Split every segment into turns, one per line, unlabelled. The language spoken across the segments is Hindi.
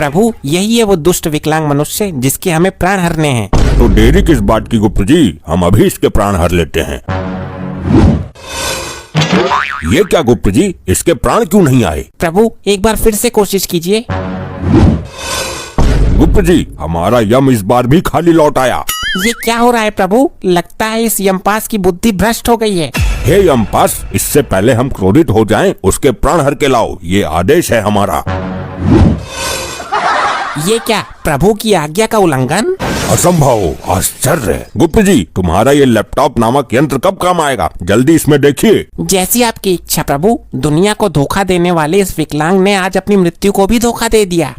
प्रभु यही है वो दुष्ट विकलांग मनुष्य जिसके हमें प्राण हरने हैं।
तो देरी किस बात की गुप्त जी, हम अभी इसके प्राण हर लेते हैं। ये क्या गुप्त जी, इसके प्राण क्यों नहीं आए?
प्रभु एक बार फिर से कोशिश कीजिए।
गुप्त जी, हमारा यम इस बार भी खाली लौट आया।
ये क्या हो रहा है प्रभु? लगता है इस यमपास की बुद्धि भ्रष्ट हो गई है।
हे यमपास, इससे पहले हम क्रोधित हो जाएं, उसके प्राण हर के लाओ, ये आदेश है हमारा।
ये क्या प्रभु की आज्ञा का उल्लंघन?
असंभव, आश्चर्य। गुप्त जी, तुम्हारा ये लैपटॉप नामक यंत्र कब काम आएगा? जल्दी इसमें देखिए।
जैसी आपकी इच्छा प्रभु। दुनिया को धोखा देने वाले इस विकलांग ने आज अपनी मृत्यु को भी धोखा दे दिया।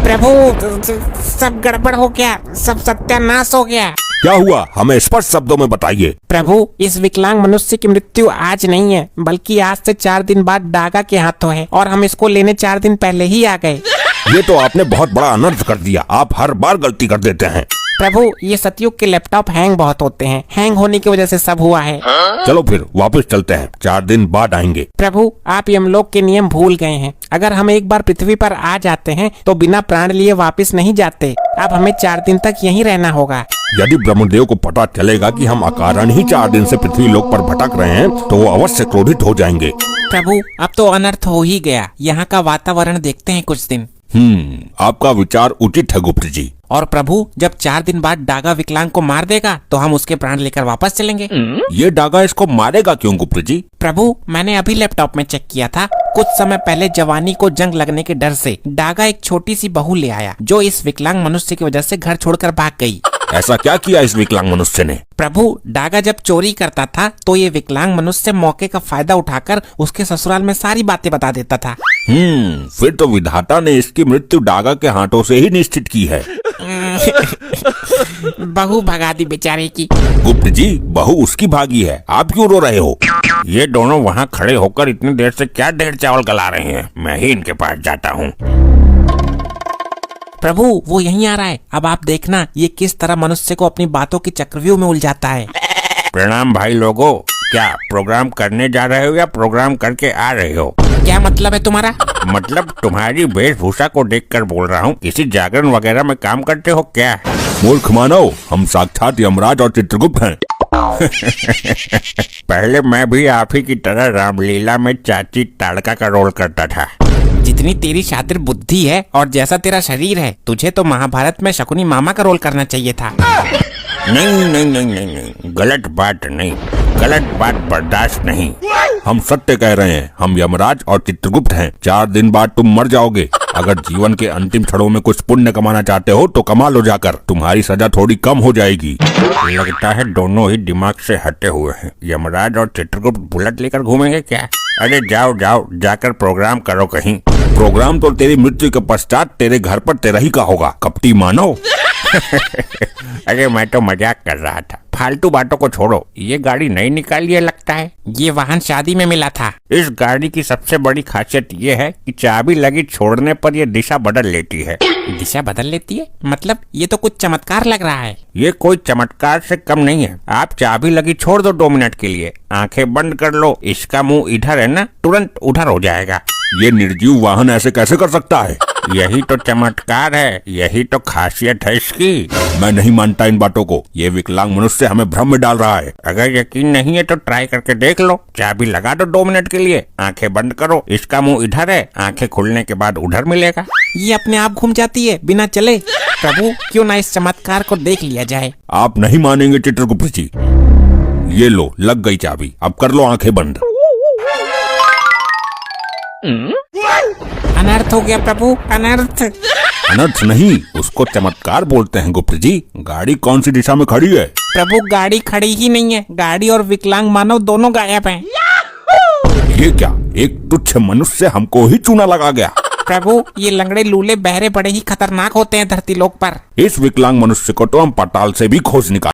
प्रभु सब गड़बड़ हो गया, सब सत्यानाश हो गया।
क्या हुआ, हमें स्पष्ट शब्दों में बताइए।
प्रभु इस विकलांग मनुष्य की मृत्यु आज नहीं है, बल्कि आज से 4 दिन बाद डागा के हाथों है, और हम इसको लेने 4 दिन पहले ही आ गए।
ये तो आपने बहुत बड़ा अनर्थ कर दिया। आप हर बार गलती कर देते हैं।
प्रभु ये सतयुग के लैपटॉप हैंग बहुत होते हैं, हैंग होने की वजह से सब हुआ है।
चलो फिर वापस चलते हैं, 4 दिन बाद आएंगे।
प्रभु आप यमलोक के नियम भूल गए हैं। अगर हम एक बार पृथ्वी पर आ जाते हैं तो बिना प्राण लिए वापस नहीं जाते। अब हमें 4 दिन तक यहीं रहना होगा।
यदि ब्रह्मदेव को पता चलेगा कि हम अकारण ही 4 दिन से पृथ्वी लोक पर भटक रहे हैं तो वो अवश्य क्रोधित हो जाएंगे।
प्रभु अब तो अनर्थ हो ही गया, यहाँ का वातावरण देखते हैं कुछ दिन।
आपका विचार उचित है गुप्त जी।
और प्रभु जब 4 दिन बाद डागा विकलांग को मार देगा तो हम उसके प्राण लेकर वापस चलेंगे।
ये डागा इसको मारेगा क्यों गुप्त जी?
प्रभु मैंने अभी लैपटॉप में चेक किया था। कुछ समय पहले जवानी को जंग लगने के डर से डागा एक छोटी सी बहू ले आया, जो इस विकलांग मनुष्य की वजह से घर छोड़कर भाग गई।
ऐसा क्या किया इस विकलांग मनुष्य ने?
प्रभु डागा जब चोरी करता था तो ये विकलांग मनुष्य मौके का फायदा उठाकर उसके ससुराल में सारी बातें बता देता था।
फिर तो विधाता ने इसकी मृत्यु डागा के हाथों से ही निश्चित की है।
बहू भगा दी बेचारे की।
गुप्त जी, बहू उसकी भागी है, आप क्यों रो रहे हो?
ये दोनों वहाँ खड़े होकर इतनी देर से क्या ढेर चावल गला रहे हैं? मैं ही इनके पास जाता हूँ।
प्रभु वो यहीं आ रहा है। अब आप देखना ये किस तरह मनुष्य को अपनी बातों की चक्रव्यूह में उलझाता है।
प्रणाम भाई लोगों, क्या प्रोग्राम करने जा रहे हो या प्रोग्राम करके आ रहे हो?
क्या मतलब है तुम्हारा?
मतलब तुम्हारी वेशभूषा को देखकर बोल रहा हूँ। किसी जागरण वगैरह में काम करते हो क्या?
मूर्ख मानव, हम साक्षात यमराज और चित्रगुप्त हैं।
पहले मैं भी आप ही की तरह रामलीला में चाची ताड़का का रोल करता था।
जितनी तेरी शातिर बुद्धि है और जैसा तेरा शरीर है, तुझे तो महाभारत में शकुनी मामा का रोल करना चाहिए था।
नहीं नहीं नहीं नहीं नहीं, गलत बात नहीं, गलत बात बर्दाश्त नहीं।
हम सत्य कह रहे हैं, हम यमराज और चित्रगुप्त हैं। 4 दिन बाद तुम मर जाओगे। अगर जीवन के अंतिम क्षणों में कुछ पुण्य कमाना चाहते हो तो कमा लो जाकर, तुम्हारी सजा थोड़ी कम हो जाएगी।
लगता है दोनों ही दिमाग से हटे हुए हैं। यमराज और चित्रगुप्त बुलेट लेकर घूमेंगे क्या? अरे जाओ जाओ, जाकर प्रोग्राम करो कहीं।
प्रोग्राम तो तेरी मृत्यु के पश्चात तेरे घर पर तेरा ही का होगा, कपटी मानव।
अरे मैं तो मजाक कर रहा था, फालतू बातों को छोड़ो। ये गाड़ी नई निकाली है लगता है।
ये वाहन शादी में मिला था।
इस गाड़ी की सबसे बड़ी खासियत ये है कि चाबी लगी छोड़ने पर ये दिशा बदल लेती है।
दिशा बदल लेती है? मतलब ये तो कुछ चमत्कार लग रहा है।
ये कोई चमत्कार से कम नहीं है। आप चाबी लगी छोड़ दो 2 मिनट के लिए, आंखें बंद कर लो, इसका मुंह इधर है ना, तुरंत उधर हो जाएगा।
ये निर्जीव वाहन ऐसे कैसे कर सकता है?
यही तो चमत्कार है, यही तो खासियत है इसकी।
मैं नहीं मानता इन बातों को। ये विकलांग मनुष्य हमें भ्रम में डाल रहा है।
अगर यकीन नहीं है तो ट्राई करके देख लो। चाबी लगा दो 2 मिनट के लिए, आंखें बंद करो, इसका मुंह इधर है, आंखें खुलने के बाद उधर मिलेगा।
ये अपने आप घूम जाती है बिना चले। प्रभु क्यों ना इस चमत्कार को देख लिया जाए।
आप नहीं मानेंगे चित्रगुप्त जी। ये लो, लग गई चाबी, अब कर लो आंखें बंद।
अनर्थ हो गया प्रभु, अनर्थ।
अनर्थ नहीं, उसको चमत्कार बोलते हैं गुप्त जी। गाड़ी कौन सी दिशा में खड़ी है?
प्रभु गाड़ी खड़ी ही नहीं है, गाड़ी और विकलांग मानव दोनों गायब हैं।
ये क्या, एक तुच्छ मनुष्य हमको ही चूना लगा गया।
प्रभु ये लंगड़े लूले बहरे बड़े ही खतरनाक होते हैं धरती लोक पर।
इस विकलांग मनुष्य को तो हम पाताल से भी खोज निकाल